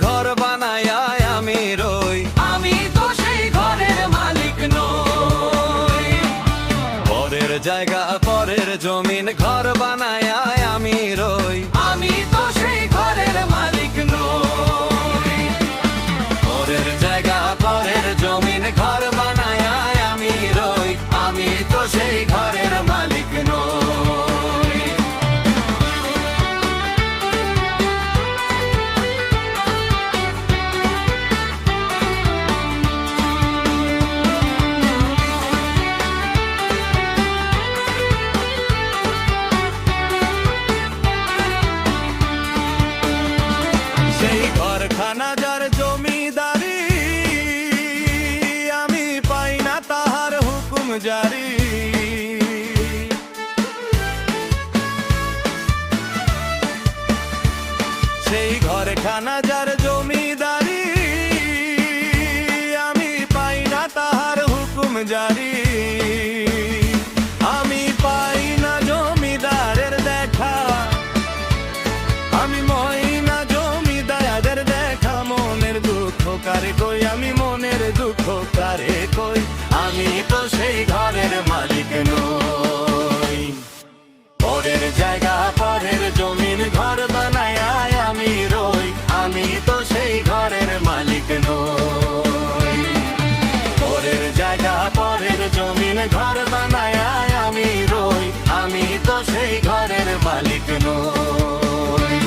ঘর বানায় আমি রই, আমি তো সেই ঘরের মালিক নই। পরের জায়গা পরের জমিন ঘর বানায় আমি রই, আমি তো সেই ঘরের মালিক নই। পরের জায়গা পরের জমিন ঘর বানায় আমি রই, আমি তো সেই ঘরের মালিক নই। সেই ঘরখানা যার জমিদারি, আমি পাই না তাহার হুকুম জারি। সেই ঘরখানা যার জমিদারি, আমি পাই না তাহার হুকুম জারি। আমি পাই না জমিদারের দেখা, আমি ময়না জমিদারের দেখা। মনের দুঃখ কারে কই, আমি মনের দুঃখ কারে কই, আমি তো সেই ঘরের মালিক নই। পরের জায়গা পরের জমিন ঘর বানায় আমি রই, আমি তো সেই ঘরের মালিক নই। পরের জায়গা পরের জমিন ঘর বানায় আমি রই, আমি তো সেই ঘরের মালিক নই।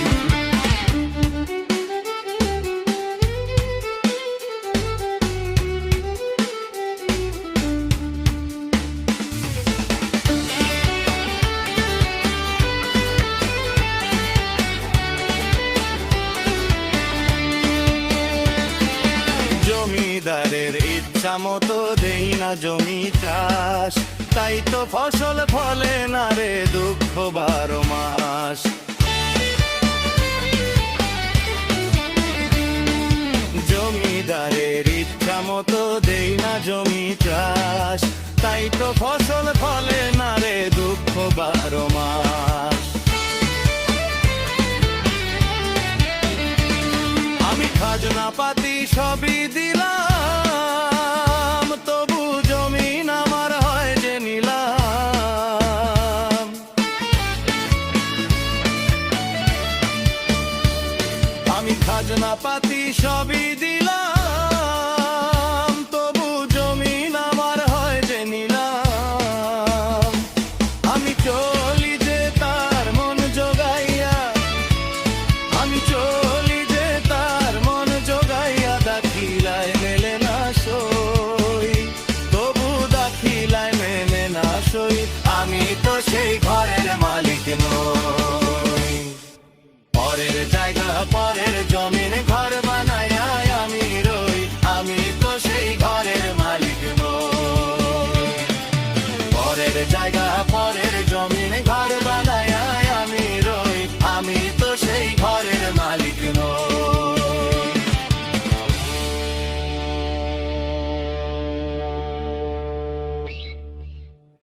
জমিদারের ইচ্ছা মতো দেই না জমি চাষ, তাই তো ফসল ফলে না রে দুঃখ 12 মাস। জমিদারের ইচ্ছা মতো দেই না জমি চাষ, তাই তো ফসল ফলে না রে দুঃখ 12 মাস। আমি খাজনা পাতি সবই দিলাম, তবু জমিন আমার হয় যে নিলাম। আমি খাজনা পাতি সবই দিলাম, তবু জমিন আমার হয় যে নিলাম। আমি চলি যে তার মন জোগাইয়া, আমি চলি যে তার মন জোগাইয়া। দাখিলায় মেলে না সই, তবু দাখিলায় মেলে না সই, আমি তো সেই ঘরের মালিক নই। পরের জায়গা পরের জমিন ঘর বানায় আমি রই, আমি তো সেই ঘরের মালিক নই। পরের জায়গা